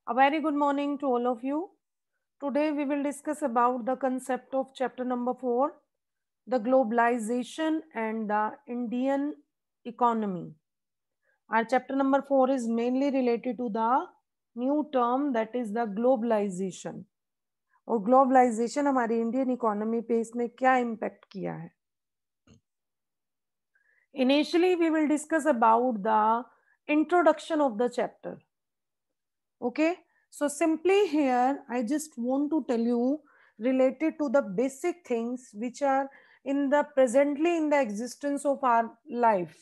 A very good morning to all of you. Today we will discuss about the concept of chapter number 4, the globalization and the Indian economy. Our chapter number 4 is mainly related to the new term that is the globalization. और globalisation हमारी Indian economy पे इसने क्या impact किया है. Initially we will discuss about the introduction of the chapter. Okay, so simply here I just want to tell you related to the basic things which are in the presently in the existence of our life.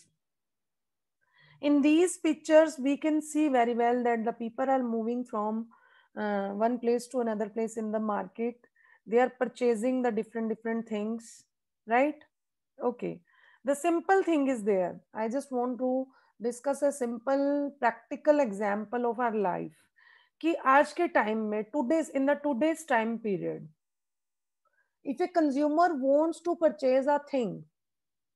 In these pictures we can see very well that the people are moving from one place to another place in the market. They are purchasing the different things, right? Okay, the simple thing is there. I just want to discuss a simple practical example of our life कि आज के time में today's time period, if a consumer wants to purchase a thing,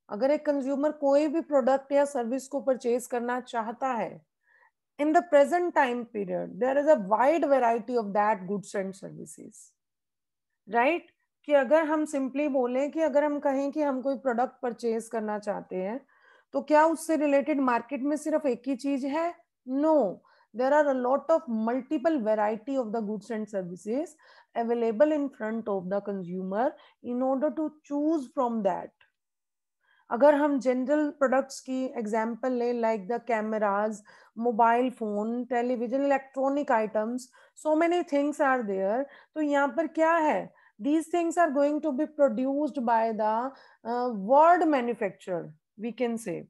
अगर एक consumer कोई भी product या service को परचेज करना चाहता है, in the present time period there is a wide variety of that goods and services, right? कि अगर हम सिंपली बोलें कि अगर हम कहें कि हम कोई प्रोडक्ट परचेज करना चाहते हैं तो क्या उससे रिलेटेड मार्केट में सिर्फ एक ही चीज है? No, there are a lot of multiple variety of the goods and services available in front of the consumer in order to choose from that. अगर हम जनरल प्रोडक्ट्स की एग्जांपल ले like the cameras, mobile phone, television, electronic items, so many things are there. तो यहाँ पर क्या है? These things are going to be produced by the world manufacturer, we can say.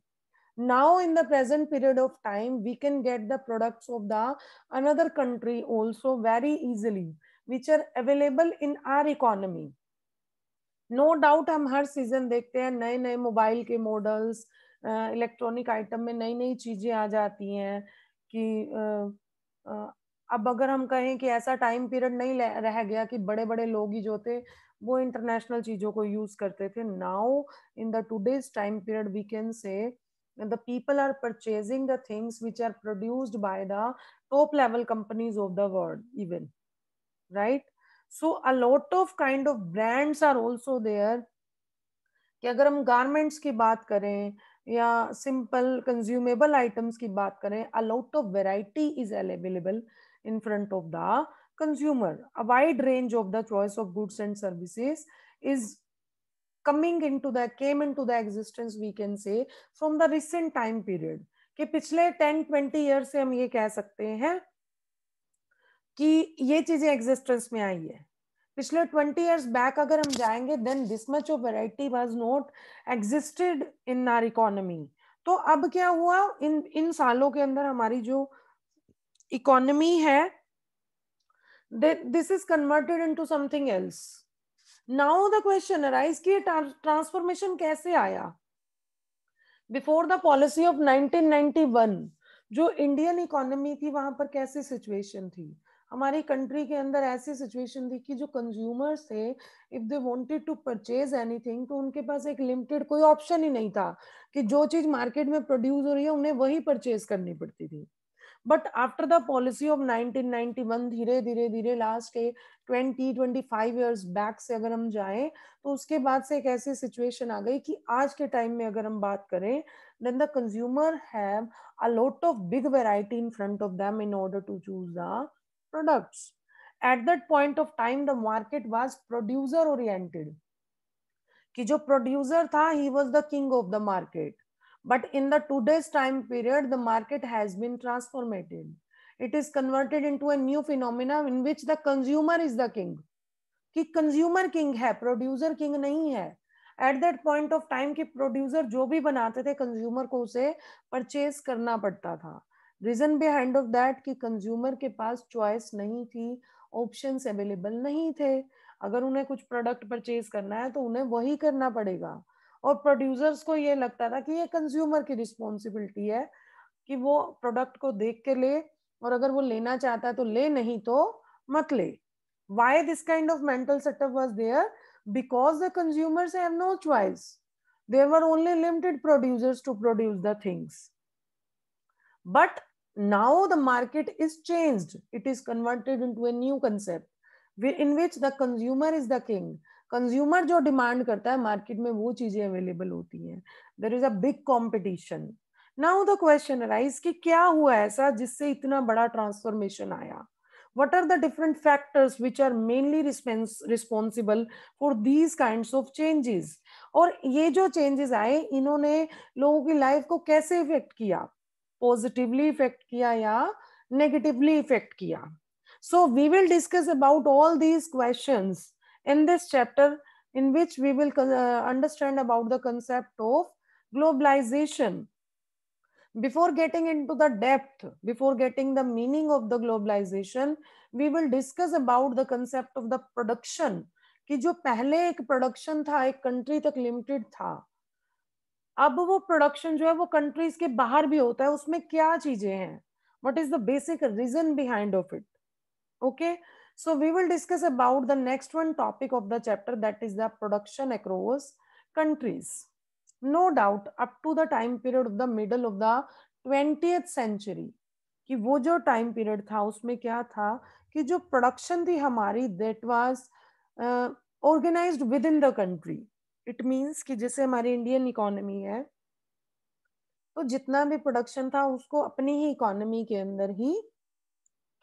Now in the present period of time we can get the products of the another country also very easily which are available in our economy. No doubt हम हर season देखते हैं नए नए mobile के models, electronic item में नई नई चीजें आ जाती हैं कि अब अगर हम कहें कि ऐसा टाइम पीरियड नहीं रह गया कि बड़े बड़े लोग ही जो थे वो इंटरनेशनल चीजों को यूज करते थे. Now in the today's time period we can say the people are purchasing the things which are produced by the top level companies of the world even, right? So a lot of kind of brands are also there. कि अगर हम garments की बात करें या simple consumable items की बात करें, a lot of variety is available in front of the consumer. A wide range of the choice of goods and services is came into the existence, we can say, from the recent time period. कि पिछले 10-20 year से हम ये कह सकते हैं कि ये चीजें एग्जिस्टेंस में आई है. पिछले 20 years बैक अगर हम जाएंगे then this much of variety was not existed in our economy. तो अब क्या हुआ इन सालों के अंदर हमारी जो इकोनॉमी है this is converted into something else. Now the question arise कि ट्रांसफॉर्मेशन कैसे आया. बिफोर द पॉलिसी ऑफ 1991 जो इंडियन इकोनॉमी थी वहां पर कैसी सिचुएशन थी? हमारी कंट्री के अंदर ऐसी सिचुएशन थी कि जो कंज्यूमर्स थे if they wanted to purchase anything तो उनके पास एक लिमिटेड कोई ऑप्शन ही नहीं था कि जो चीज मार्केट में प्रोड्यूस हो रही है उन्हें वही परचेज करनी पड़ती थी. But after the policy of 1991 धीरे धीरे धीरे लास्ट के 20-25 इयर्स बैक से अगर हम जाएं तो उसके बाद से एक ऐसी सिचुएशन आ गई कि आज के टाइम में अगर हम बात करें then the consumer have a lot of big variety in front of them in order to choose the products. At that point of time the market was producer oriented कि जो प्रोड्यूसर था he was the king of the market. But in the today's time period the market has been transformed. It is converted into a new phenomena in which the consumer is the king. कि consumer king है, producer king नहीं है. At that point of time कि producer जो भी बनाते थे consumer को उसे परचेज करना पड़ता था. रीजन बिहाइंड ऑफ दैट कि कंज्यूमर के पास चॉइस नहीं थी, ऑप्शंस अवेलेबल नहीं थे. अगर उन्हें कुछ प्रोडक्ट परचेज करना है तो उन्हें वही करना पड़ेगा. और प्रोड्यूसर्स को ये लगता था कि ये कंज्यूमर की रिस्पॉन्सिबिलिटी है कि वो प्रोडक्ट को देख के ले और अगर वो लेना चाहता है तो ले, नहीं तो मत ले. Why this kind of mental setup was there? Because the consumers have no choice. There were only limited producers to produce the things. But Now the market is changed. It is converted into a new concept in which the consumer is the king. Consumer जो demand करता है market में वो चीजें available होती हैं. There is a big competition. Now the question arise कि क्या हुआ ऐसा जिससे इतना बड़ा ट्रांसफॉर्मेशन आया. What are the different factors which are mainly responsible for these kinds of changes? और ये जो चेंजेस आए इन्होंने लोगों की लाइफ को कैसे इफेक्ट किया, पॉजिटिवली इफेक्ट किया या नेगेटिवली इफेक्ट किया. So we will discuss about all these questions in this chapter, in which we will understand about the concept of globalization. Before getting into the depth, before getting the meaning of the globalization, we will discuss about the concept of the production. कि जो पहले एक production था एक country तक limited था, अब वो प्रोडक्शन जो है वो कंट्रीज के बाहर भी होता है. उसमें क्या चीजें हैं, what is the basic reason behind of it. Okay, so we will discuss about the next one topic of the chapter, that is the production across countries. No doubt up to the time period of the middle of the 20th century कि वो जो time period था उसमें क्या था कि जो production थी हमारी that was organized within the country. It means कि जैसे हमारी इंडियन इकोनॉमी है तो जितना भी प्रोडक्शन था उसको अपनी ही इकोनॉमी के अंदर ही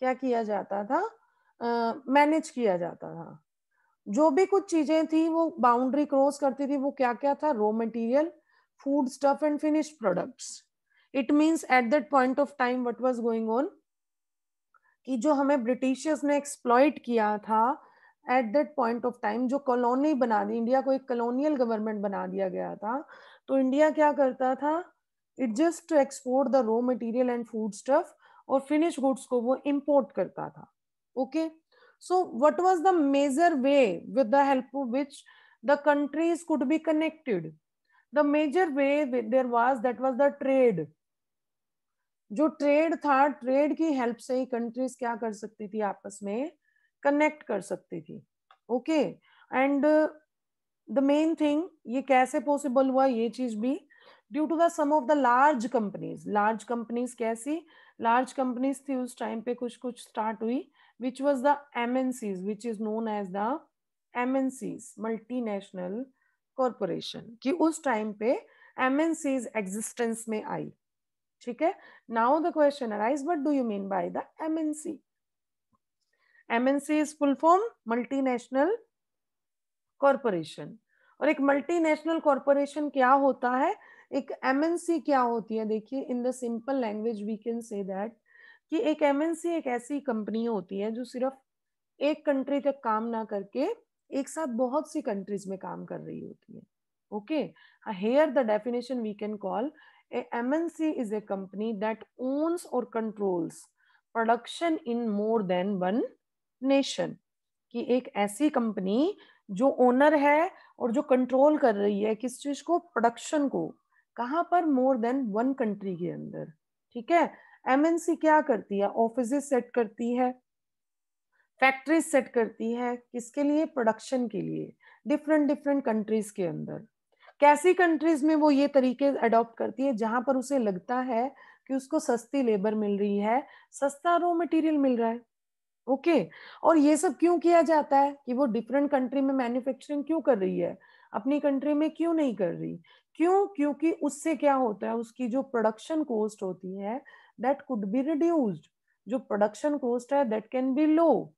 क्या किया जाता था, मैनेज किया जाता था. जो भी कुछ चीजें थी वो बाउंड्री क्रॉस करती थी. वो क्या क्या था, raw material, food stuff and finished products. It means at that point of time what was going on कि जो हमें ब्रिटिशर्स ने एक्सप्लॉइट किया था at that point of time, जो कॉलोनी बना दी, इंडिया को एक कॉलोनियल गवर्नमेंट बना दिया गया था. तो इंडिया क्या करता था, it just to export the raw material and food stuff और फिनिश गुड्स को वो इंपोर्ट करता था. Okay, so what was the major way with the help of which the countries could be connected. The major way there was, that was the trade. जो trade था, trade की help से ही countries क्या कर सकती थी, आपस में कनेक्ट कर सकती थी. Okay, and the main thing ये कैसे पॉसिबल हुआ, ये चीज भी due to the some of the large companies. Large companies कैसी, लार्ज कंपनीज थी उस टाइम पे कुछ कुछ स्टार्ट हुई, which was the MNCs, which is known as the MNCs, multinational corporation. कि उस टाइम पे एमएनसीज एग्जिस्टेंस में आई. ठीक है. Now the question arise, what do you mean by the MNC. MNC is full form multinational corporation. और एक multinational corporation क्या होता है, एक एमएनसी क्या होती है. देखिए, in the simple language we can say that कि एक एमएनसी एक ऐसी कंपनी होती है जो सिर्फ एक कंट्री तक काम ना करके एक साथ बहुत सी कंट्रीज में काम कर रही होती है. Okay, here the definition we can call a MNC is a company that owns or controls production in more than one nation. कि एक ऐसी कंपनी जो ओनर है और जो कंट्रोल कर रही है किस चीज को, प्रोडक्शन को, कहां पर, मोर देन वन कंट्री के अंदर. ठीक है. एमएनसी क्या करती है, ऑफिसेस सेट करती है, फैक्ट्रीज सेट करती है, किसके लिए, प्रोडक्शन के लिए, डिफरेंट डिफरेंट कंट्रीज के अंदर. कैसी कंट्रीज में वो ये तरीके अडॉप्ट करती है, जहां पर उसे लगता है कि उसको सस्ती लेबर मिल रही है, सस्ता रॉ मटेरियल मिल रहा है. ओके, और ये सब क्यों किया जाता है कि वो डिफरेंट कंट्री में मैन्युफैक्चरिंग क्यों कर रही है, अपनी कंट्री में क्यों नहीं कर रही. क्यों, क्योंकि उससे क्या होता है, उसकी जो प्रोडक्शन कॉस्ट होती है दैट कुड बी रिड्यूस्ड. जो प्रोडक्शन कॉस्ट है that can be low,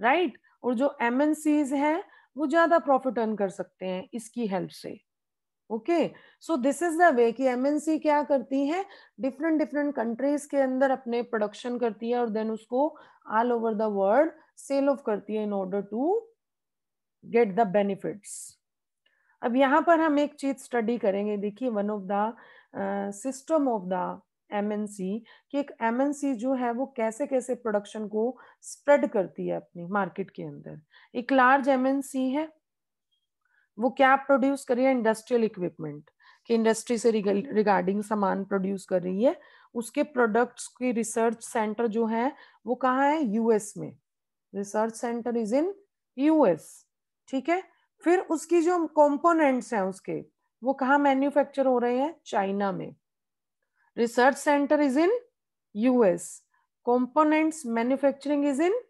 right. और जो एमएनसीज हैं वो ज्यादा प्रॉफिट अर्न कर सकते हैं इसकी हेल्प से. Okay, so this is the way कि एमएनसी क्या करती है, डिफरेंट डिफरेंट कंट्रीज के अंदर अपने प्रोडक्शन करती है और देन उसको all over the world sell off करती है in order to get the benefits. अब यहाँ पर हम एक चीज स्टडी करेंगे. देखिए, one of the system of the MNC कि एक एमएनसी जो है वो कैसे कैसे प्रोडक्शन को स्प्रेड करती है अपनी मार्केट के अंदर. एक लार्ज एमएनसी है, वो क्या प्रोड्यूस कर रही है, इंडस्ट्रियल इक्विपमेंट, कि इंडस्ट्री से रिगार्डिंग सामान प्रोड्यूस कर रही है. उसके प्रोडक्ट्स की रिसर्च सेंटर जो है वो कहाँ है, यूएस में. Research centre is in US. ठीक है. फिर उसकी जो कंपोनेंट्स हैं उसके, वो कहाँ मैन्युफैक्चर हो रहे हैं, चाइना में. Research centre is in US, components manufacturing is in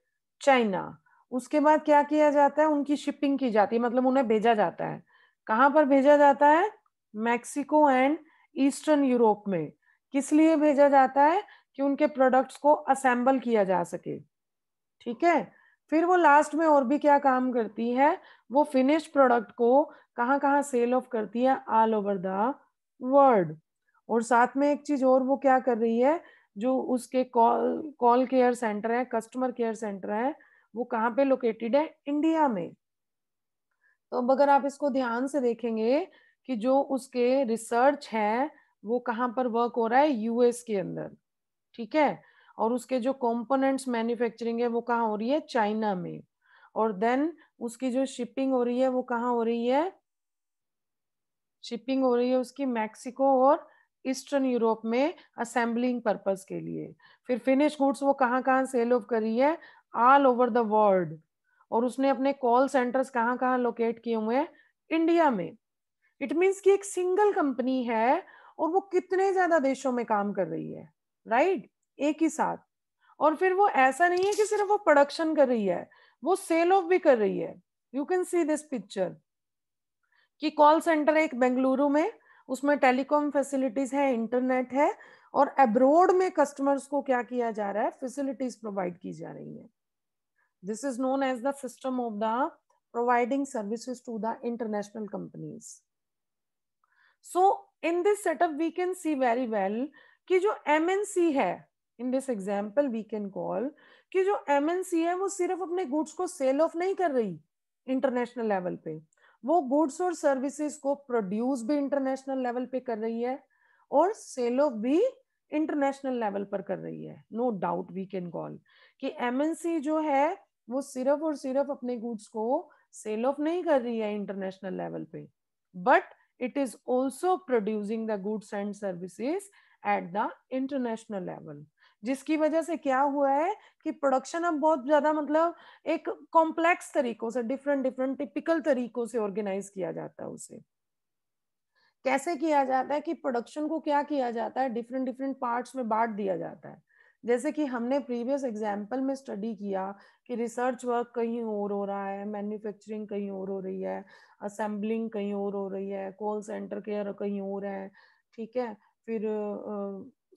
China. उसके बाद क्या किया जाता है, उनकी शिपिंग की जाती है, मतलब उन्हें भेजा जाता है। कहां पर भेजा जाता है, मैक्सिको एंड ईस्टर्न यूरोप में। किस लिए भेजा जाता है, कि उनके प्रोडक्ट्स को असेंबल किया जा सके। ठीक है, फिर वो लास्ट में और भी क्या काम करती है, वो फिनिश प्रोडक्ट को कहाँ कहाँ सेल ऑफ करती है, ऑल ओवर द वर्ल्ड। और साथ में एक चीज और वो क्या कर रही है, जो उसके कॉल केयर सेंटर है, कस्टमर केयर सेंटर है, वो कहाँ पे लोकेटेड है, इंडिया में। तो अब अगर आप इसको ध्यान से देखेंगे कि जो उसके रिसर्च है वो कहाँ पर वर्क हो रहा है, यूएस के अंदर। ठीक है, और उसके जो कंपोनेंट्स मैन्युफैक्चरिंग है वो कहाँ हो रही है, चाइना में। और देन उसकी जो शिपिंग हो रही है वो कहाँ हो रही है, शिपिंग हो रही है उसकी मैक्सिको और ईस्टर्न यूरोप में असेंबलिंग पर्पस के लिए। फिर फिनिश गुड्स वो कहाँ कहाँ सेल ऑफ करी है, ऑल ओवर द वर्ल्ड। और उसने अपने कॉल सेंटर्स कहाँ कहाँ लोकेट किए हुए हैं, इंडिया में। इट मीन्स कि एक सिंगल कंपनी है और वो कितने ज्यादा देशों में काम कर रही है, राइट, एक ही साथ। और फिर वो ऐसा नहीं है कि सिर्फ वो प्रोडक्शन कर रही है, वो सेल ऑफ भी कर रही है। You can see this picture कि कॉल सेंटर एक बेंगलुरु में, उसमें टेलीकॉम फैसिलिटीज है, इंटरनेट है, और अब्रोड में कस्टमर्स को क्या किया जा रहा है, फैसिलिटीज प्रोवाइड की जा रही है। This is known as the system of the providing services to the international companies. So in this setup we can see very well कि जो एमएनसी है, in this example we can call कि जो MNC है वो सिर्फ अपने goods को सेल ऑफ नहीं कर रही इंटरनेशनल लेवल पे, वो गुड्स और सर्विसेज को प्रोड्यूस भी इंटरनेशनल लेवल पे कर रही है और सेल ऑफ भी इंटरनेशनल लेवल पर कर रही है। No doubt we can call कि एमएनसी जो है वो सिर्फ और सिर्फ अपने गुड्स को सेल ऑफ नहीं कर रही है इंटरनेशनल लेवल पे, but it is also producing the goods and services at the international level। जिसकी वजह से क्या हुआ है कि प्रोडक्शन अब बहुत ज्यादा, मतलब एक कॉम्प्लेक्स तरीकों से, डिफरेंट डिफरेंट टिपिकल तरीकों से ऑर्गेनाइज किया जाता है। उसे कैसे किया जाता है कि प्रोडक्शन को क्या किया जाता है, डिफरेंट डिफरेंट पार्ट्स में बांट दिया जाता है। जैसे कि हमने प्रीवियस एग्जाम्पल में स्टडी किया कि रिसर्च वर्क कहीं और हो रहा है, मैन्युफैक्चरिंग कहीं और हो रही है, असेंबलिंग कहीं और हो रही है, कॉल सेंटर केयर कहीं और है। ठीक है, फिर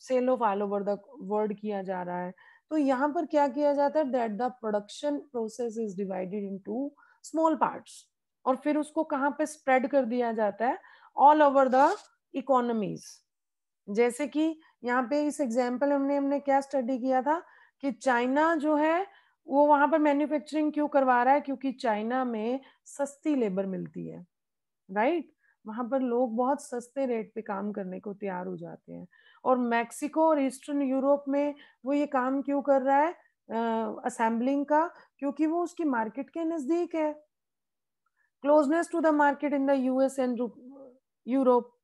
sell off all over the world किया जा रहा है। तो यहाँ पर क्या किया जाता है, that the production process is divided into small parts, और फिर उसको कहाँ पे स्प्रेड कर दिया जाता है, ऑल ओवर द इकोनॉमीज। जैसे कि यहाँ पे इस एग्जाम्पल हमने हमने क्या स्टडी किया था कि चाइना जो है वो वहां पर मैन्युफैक्चरिंग क्यों करवा रहा है, क्योंकि चाइना में सस्ती लेबर मिलती है, राइट, वहां पर लोग बहुत सस्ते रेट पे काम करने को तैयार हो जाते हैं। और मैक्सिको और ईस्टर्न यूरोप में वो ये काम क्यों कर रहा है असेंबलिंग का, क्योंकि वो उसकी मार्केट के नजदीक है, closeness to the market in the US and Europe.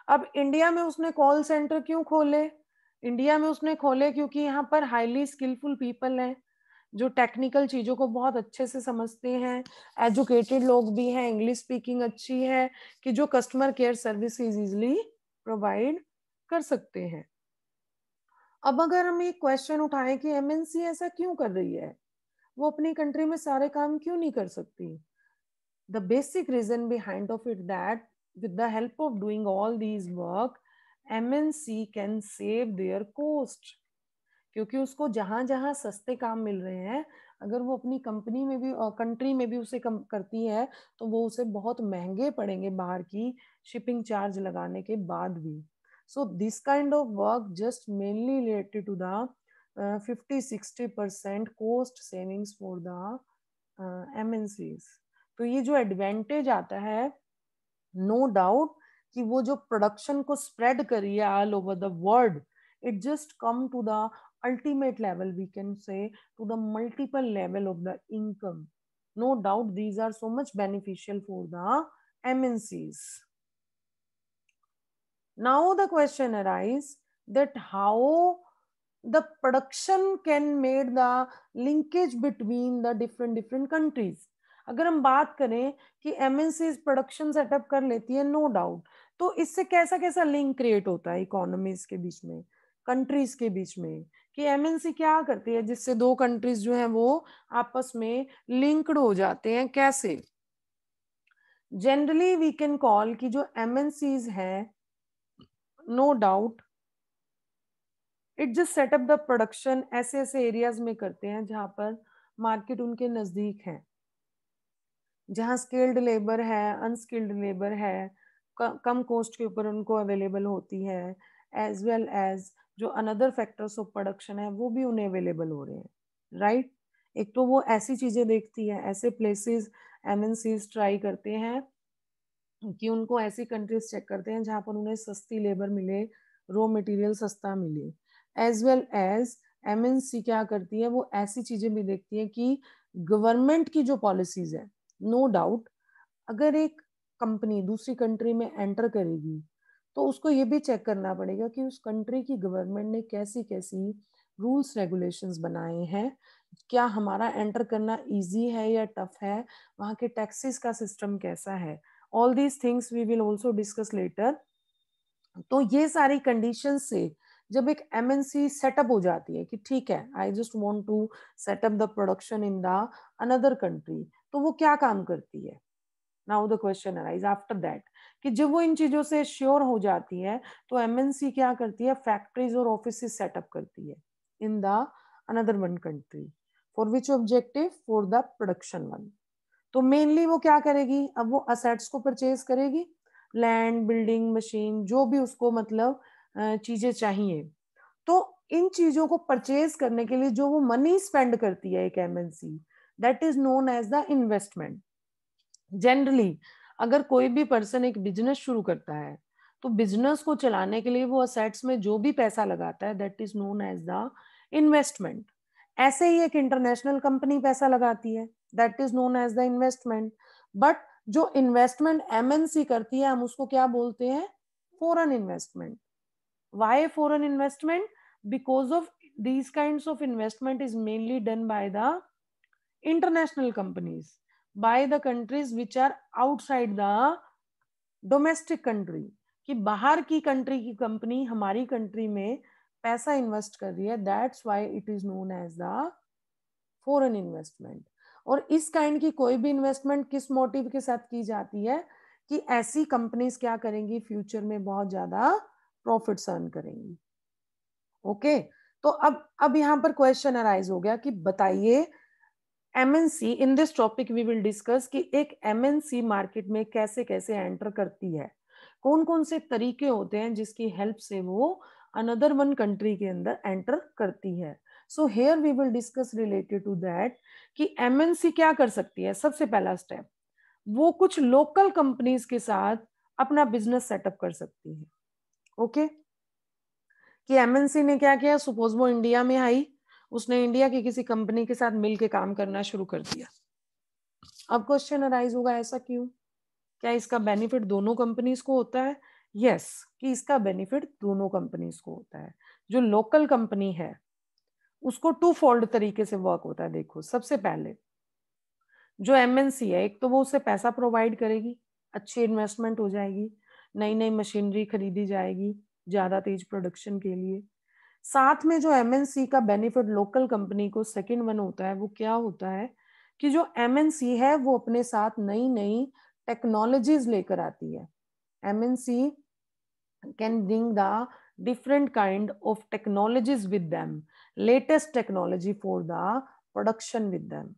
अब इंडिया में उसने कॉल सेंटर क्यों खोले, इंडिया में उसने खोले क्योंकि यहाँ पर हाईली स्किलफुल पीपल हैं, जो टेक्निकल चीजों को बहुत अच्छे से समझते हैं, एजुकेटेड लोग भी हैं, इंग्लिश स्पीकिंग अच्छी है, कि जो customer care services easily provide कर सकते हैं। अब अगर हम एक क्वेश्चन उठाएं कि एमएनसी ऐसा क्यों कर रही है, वो अपनी कंट्री में सारे काम क्यों नहीं कर सकती, the basic reason behind of it that with the help of doing all these work MNC can save their cost। क्योंकि उसको जहां जहां सस्ते काम मिल रहे हैं, अगर वो अपनी कंपनी में भी और कंट्री में भी उसे कम करती है तो वो उसे बहुत महंगे पड़ेंगे बाहर की शिपिंग चार्ज लगाने के बाद भी। So this kind of work just mainly related to the 50-60% cost savings for the MNCs। तो ये जो एडवांटेज आता है, नो डाउट कि वो जो प्रोडक्शन को स्प्रेड करी है all over the world, it just come to the ultimate level, we can say to the multiple level of the income. No doubt these are so much beneficial for the MNCs। Now the question arises that how the production can make the linkage between the different countries। अगर हम बात करें कि MNCs production setup कर लेती है, no doubt, तो इससे कैसा कैसा लिंक क्रिएट होता है इकोनॉमीज के बीच में, कंट्रीज के बीच में, कि एमएनसी क्या करती है जिससे दो कंट्रीज जो है वो आपस में लिंक्ड हो जाते हैं। कैसे? जनरली वी कैन कॉल कि जो एमएनसीज है, no doubt it just set up the production ऐसे ऐसे एरियाज में करते हैं जहां पर मार्केट उनके नजदीक है, जहां स्किल्ड लेबर है, अनस्किल्ड लेबर है, कम कॉस्ट के ऊपर उनको अवेलेबल होती है, एज वेल एज जो अनदर फैक्टर्स ऑफ प्रोडक्शन है वो भी उन्हें अवेलेबल हो रहे हैं, राइट? एक तो वो ऐसी चीजें देखती है, ऐसे प्लेसेस एमएनसीज ट्राई करते हैं कि उनको ऐसी कंट्रीज चेक करते हैं जहां पर उन्हें सस्ती लेबर मिले, रॉ मटेरियल सस्ता मिले, एज वेल एज एमएनसी क्या करती है, वो ऐसी चीजें भी देखती है कि गवर्नमेंट की जो पॉलिसीज है, नो डाउट अगर एक कंपनी दूसरी कंट्री में एंटर करेगी तो उसको ये भी चेक करना पड़ेगा कि उस कंट्री की गवर्नमेंट ने कैसी कैसी रूल्स रेगुलेशंस बनाए हैं, क्या हमारा एंटर करना इजी है या टफ है, वहाँ के टैक्सेस का सिस्टम कैसा है, all these things we will also discuss later. तो ये सारी कंडीशन से जब एक एमएनसी सेटअप हो जाती है कि ठीक है I just want to set up the production in the another country, तो वो क्या काम करती है? Now the question arise after that कि जब वो इन चीजों से श्योर हो जाती है तो एमएनसी क्या करती है, फैक्ट्रीज और ऑफिस सेटअप करती है इन the another one country for which objective, for the production one. तो मेनली वो क्या करेगी, अब वो असेट्स को परचेज करेगी, लैंड, बिल्डिंग, मशीन, जो भी उसको मतलब चीजें चाहिए। तो इन चीजों को परचेज करने के लिए जो वो मनी स्पेंड करती है एक MNC, that is known as the investment. Generally अगर कोई भी पर्सन एक बिजनेस शुरू करता है तो बिजनेस को चलाने के लिए वो असेट्स में जो भी पैसा लगाता है that is known as the investment. ऐसे ही एक इंटरनेशनल कंपनी पैसा लगाती है, that is known as the investment. But जो इन्वेस्टमेंट एमएनसी करती है हम उसको क्या बोलते हैं, foreign investment. Why foreign investment? Because of these kinds of investment is mainly done by the international companies, by the countries which are outside the domestic country, कि बाहर की कंट्री की कंपनी हमारी कंट्री में पैसा इन्वेस्ट कर रही है, that's why it is known as the foreign investment. और इस काइंड की कोई भी इन्वेस्टमेंट किस मोटिव के साथ की जाती है कि ऐसी कंपनीज क्या करेंगी, फ्यूचर में बहुत ज्यादा प्रॉफिट्स अर्न करेंगी। ओके तो अब यहाँ पर क्वेश्चन अराइज हो गया कि बताइए MNC, in this topic we will discuss कि एक एमएनसी मार्केट में कैसे कैसे एंटर करती है, कौन कौन से तरीके होते हैं जिसकी हेल्प से वो अनदर वन कंट्री के अंदर एंटर करती है। So here we will discuss related to that कि एमएनसी क्या कर सकती है। सबसे पहला स्टेप, वो कुछ लोकल कंपनीज के साथ अपना बिजनेस सेटअप कर सकती है। ओके कि एमएनसी ने क्या किया, सपोज वो इंडिया में आई, उसने इंडिया की किसी कंपनी के साथ मिलकर काम करना शुरू कर दिया। अब क्वेश्चन अराइज होगा ऐसा क्यों, क्या इसका बेनिफिट दोनों कंपनीज को होता है? यस कि इसका बेनिफिट दोनों कंपनीज को होता है। जो लोकल कंपनी है उसको टू फोल्ड तरीके से वर्क होता है। देखो सबसे पहले जो एमएनसी है, एक तो वो उसे पैसा प्रोवाइड करेगी, अच्छी इन्वेस्टमेंट हो जाएगी, नई नई मशीनरी खरीदी जाएगी ज्यादा तेज प्रोडक्शन के लिए। साथ में जो एमएनसी का बेनिफिट लोकल कंपनी को सेकंड वन होता है, वो क्या होता है कि जो एमएनसी है वो अपने साथ नई नई टेक्नोलॉजीज लेकर आती है। MNC can bring the different kind of technologies with them, latest technology for the production with them.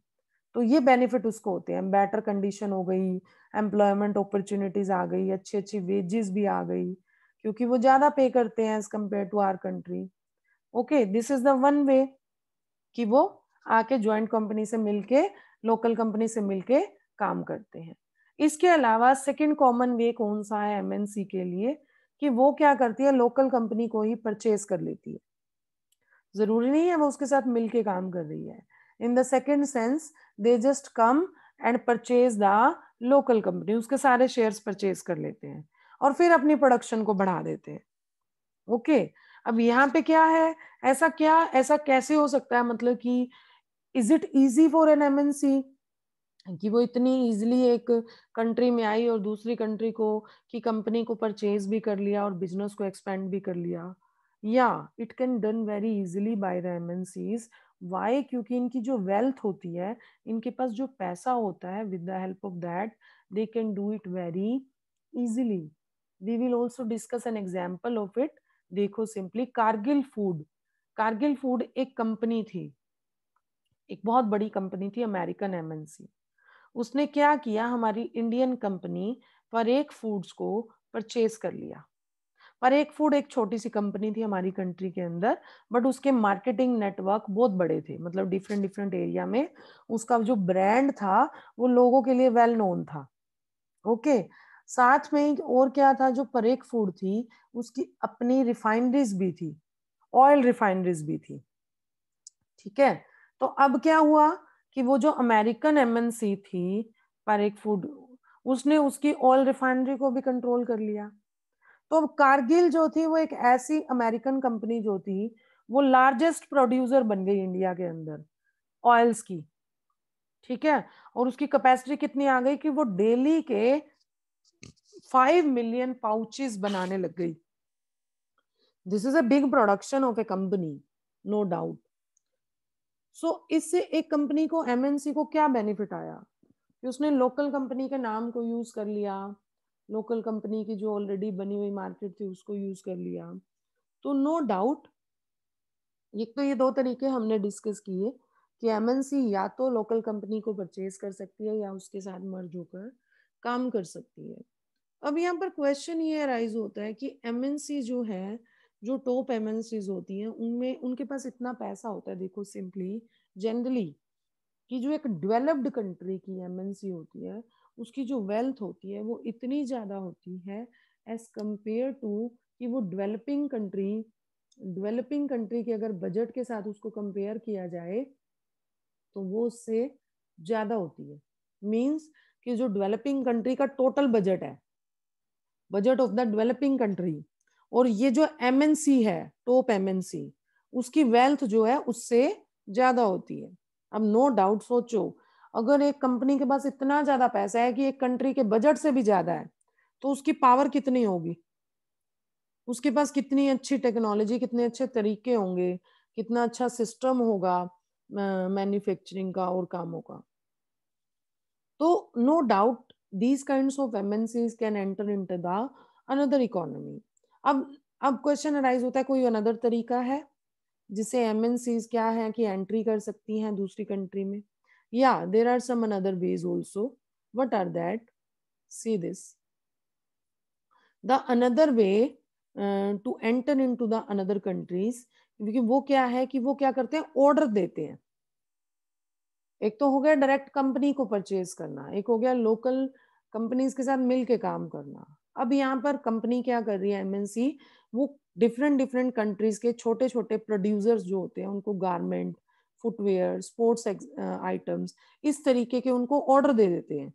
तो ये बेनिफिट उसको होते हैं, बेटर कंडीशन हो गई, एम्प्लॉयमेंट अपॉर्चुनिटीज आ गई, अच्छी अच्छी वेजेस भी आ गई, क्योंकि वो ज्यादा पे करते हैं as compared to our country. Okay this is the one way कि वो आके ज्वाइंट कंपनी से मिलके, लोकल कंपनी से मिलके काम करते हैं। इसके अलावा सेकंड कॉमन वे कौन सा है एमएनसी के लिए, कि वो क्या करती है, लोकल कंपनी को ही परचेज कर लेती है। जरूरी नहीं है वो उसके साथ मिलके काम कर रही है। In the second sense they just come and purchase the local company, उसके सारे शेयर्स परचेज कर लेते हैं और फिर अपनी प्रोडक्शन को बढ़ा देते हैं। ओके अब यहाँ पे क्या है, ऐसा कैसे हो सकता है, मतलब कि is it easy for an MNC कि वो इतनी इजीली एक कंट्री में आई और दूसरी कंट्री को की कंपनी को परचेज भी कर लिया और बिजनेस को एक्सपेंड भी कर लिया। या it can done very easily by the MNCs. Why? क्योंकि इनकी जो वेल्थ होती है, इनके पास जो पैसा होता है, with the help of that they can do it very easily. We will also discuss an example of it. देखो simply Cargill food. Cargill food एक कंपनी थी, एक बहुत बड़ी कंपनी थी, अमेरिकन एमएनसी। उसने क्या किया, हमारी इंडियन कंपनी परेख फूड्स को परचेज कर लिया। परेख फूड एक छोटी सी कंपनी थी हमारी कंट्री के अंदर, बट उसके मार्केटिंग नेटवर्क बहुत बड़े थे, मतलब डिफरेंट डिफरेंट एरिया में उसका जो ब्रांड था वो लोगों के लिए वेल नोन था। ओके, साथ में और क्या था, जो परेख फूड थी उसकी अपनी रिफाइनरीज भी थी, ऑयल रिफाइनरीज भी थी। ठीक है, तो अब क्या हुआ कि वो जो अमेरिकन एमएनसी थी परेख फूड, उसने उसकी ऑयल रिफाइनरी को भी कंट्रोल कर लिया। तो अब कारगिल जो थी वो एक ऐसी अमेरिकन कंपनी जो थी वो लार्जेस्ट प्रोड्यूसर बन गई इंडिया के अंदर ऑयल्स की। ठीक है, और उसकी कैपेसिटी कितनी आ गई कि वो डेली के 5 मिलियन पाउचेस बनाने लग गई। This is a big production of a company, no doubt. So इससे एक कंपनी को, एमएनसी को क्या बेनिफिट आया कि उसने लोकल कंपनी के नाम को यूज कर लिया, लोकल कंपनी की जो ऑलरेडी बनी हुई मार्केट थी उसको यूज कर लिया। तो नो डाउट ये दो तरीके हमने डिस्कस किए कि एमएनसी या तो लोकल कंपनी को परचेज कर सकती है या उसके साथ मर्ज होकर काम कर सकती है। अब यहाँ पर क्वेश्चन ये अराइज होता है कि एमएनसी जो है, जो टॉप एमएनसीज होती हैं उनमें उनके पास इतना पैसा होता है, देखो सिंपली जनरली कि जो एक डेवलप्ड कंट्री की एमएनसी होती है उसकी जो वेल्थ होती है वो इतनी ज़्यादा होती है एज कंपेयर टू कि वो डेवलपिंग कंट्री के अगर बजट के साथ उसको कंपेयर किया जाए तो वो उससे ज़्यादा होती है। मीन्स कि जो डेवलपिंग कंट्री का टोटल बजट है, budget of the developing country, और ये जो एमएनसी है टॉप एमएनसी, उसकी वेल्थ जो है उससे ज्यादा होती है। अब नो डाउट सोचो, अगर एक कंपनी के पास इतना ज्यादा पैसा है कि एक कंट्री के बजट से भी ज्यादा है, तो उसकी पावर कितनी होगी, उसके पास कितनी अच्छी टेक्नोलॉजी, कितने अच्छे तरीके होंगे, कितना अच्छा सिस्टम होगा मैन्युफैक्चरिंग का और कामों का। तो no doubt these kinds of MNCs can enter into the another economy. अब क्वेश्चन अराइज होता है कोई अनदर तरीका है जिससे MNCs क्या है कि एंट्री कर सकती हैं दूसरी कंट्री में? या there are some another ways also. What are that? See this, the another way to enter into the another countries, क्योंकि वो क्या है कि वो क्या करते हैं, ऑर्डर देते हैं। एक तो हो गया डायरेक्ट कंपनी को परचेज करना, एक हो गया लोकल कंपनीज के साथ मिलके काम करना। अब यहाँ पर कंपनी क्या कर रही है, एमएनसी, वो डिफरेंट डिफरेंट कंट्रीज के छोटे छोटे प्रोड्यूसर्स जो होते हैं उनको गारमेंट, फुटवेयर, स्पोर्ट्स आइटम्स, इस तरीके के उनको ऑर्डर दे देते हैं।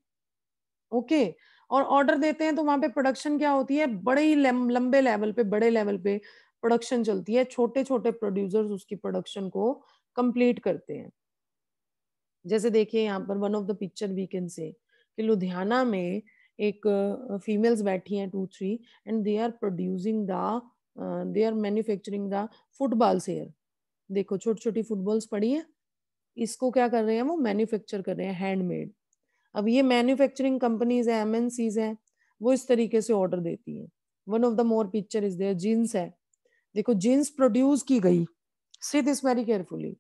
ओके, और ऑर्डर देते हैं तो वहां पे प्रोडक्शन क्या होती है, बड़े ही लंबे लेवल पे, बड़े लेवल पे प्रोडक्शन चलती है, छोटे छोटे प्रोड्यूसर्स उसकी प्रोडक्शन को कंप्लीट करते हैं। जैसे देखिए यहाँ पर one of the picture we can say कि लुधियाना में एक फीमेल्स बैठी हैं 2-3, and they are producing the, they are manufacturing the footballs here. देखो छोटी छोटी फुटबॉल्स पड़ी है, इसको क्या कर रहे हैं, वो मैन्युफैक्चर कर रहे हैं हैंडमेड। अब ये मैन्युफैक्चरिंग कंपनीज है, एमएनसीज हैं, वो इस तरीके से ऑर्डर देती है। One of the more picture is there, jeans है, देखो जीन्स प्रोड्यूस की गई, see this very carefully,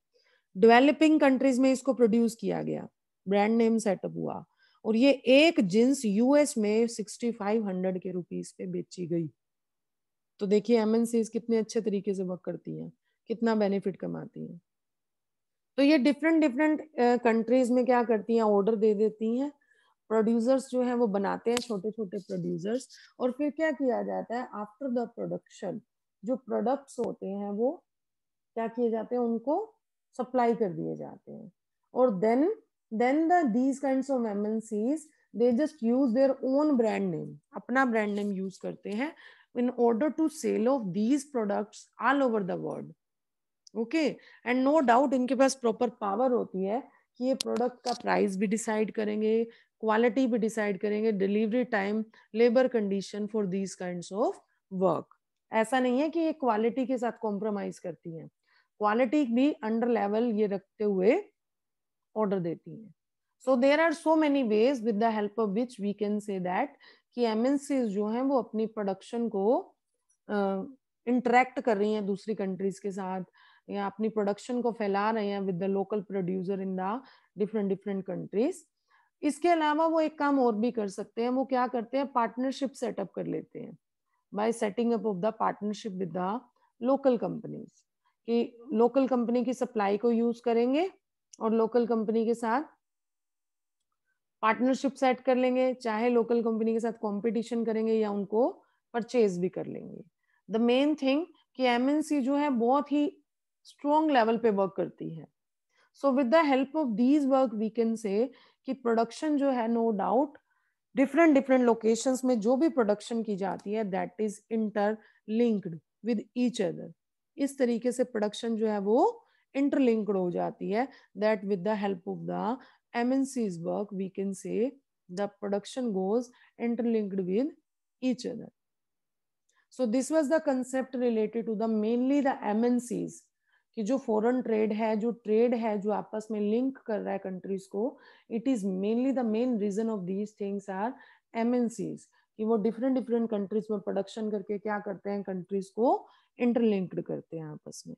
developing countries में इसको प्रोड्यूस किया गया, ब्रांड नेम सेटअप हुआ, और ये एक जींस यूएस में 6500 के रुपीस पे बेची गई। तो देखिए एमएनसीज कितने अच्छे तरीके से वर्क करती हैं, कितना बेनिफिट कमाती हैं। तो ये डिफरेंट डिफरेंट कंट्रीज में क्या करती हैं, ऑर्डर दे देती हैं, प्रोड्यूसर्स जो है वो बनाते हैं, छोटे छोटे प्रोड्यूसर्स, और फिर क्या किया जाता है, आफ्टर द प्रोडक्शन जो प्रोडक्ट्स होते हैं वो क्या किए जाते हैं, उनको सप्लाई कर दिए जाते हैं। और then the these kinds of MNCs they just use their own brand name, अपना ब्रांड नेम यूज करते हैं in order to sell off these products all over the world. Okay, and no doubt इनके पास proper power होती है कि ये product का प्राइस भी डिसाइड करेंगे, क्वालिटी भी डिसाइड करेंगे, delivery time, labour condition for these kinds of work. ऐसा नहीं है कि ये क्वालिटी के साथ कॉम्प्रोमाइज करती हैं, क्वालिटी भी अंडर लेवल ये रखते हुए ऑर्डर देती हैं। So there are so many ways with the help of which we can say that कि एमएनसीज जो हैं वो अपनी प्रोडक्शन को इंटरेक्ट कर रही हैं दूसरी कंट्रीज के साथ, या अपनी प्रोडक्शन को फैला रहे हैं with the local producer in the different different countries. इसके अलावा वो एक काम और भी कर सकते हैं, वो क्या करते हैं, पार्टनरशिप सेटअप कर लेते हैं bye setting up of the partnership with the local companies, कि लोकल कंपनी की सप्लाई को यूज करेंगे और लोकल कंपनी के साथ पार्टनरशिप सेट कर लेंगे, चाहे लोकल कंपनी के साथ कंपटीशन करेंगे या उनको परचेज भी कर लेंगे। द मेन थिंग कि एमएनसी जो है बहुत ही स्ट्रॉन्ग लेवल पे वर्क करती है। So with the help of these work we can say कि प्रोडक्शन जो है no doubt different different locations में जो भी प्रोडक्शन की जाती है that is interlinked with each other. इस तरीके से प्रोडक्शन जो है वो इंटरलिंक्ड हो जाती है, that with the help of the MNC's work we can say the production goes interlinked with each other. So this was the concept related to the mainly the MNCs कि जो foreign trade है, जो trade है जो आपस में link कर रहा है कंट्रीज को, it is mainly the main reason of these things are MNCs, कि वो डिफरेंट डिफरेंट कंट्रीज में प्रोडक्शन करके क्या करते हैं, कंट्रीज को इंटरलिंक्ड करते हैं आपस में।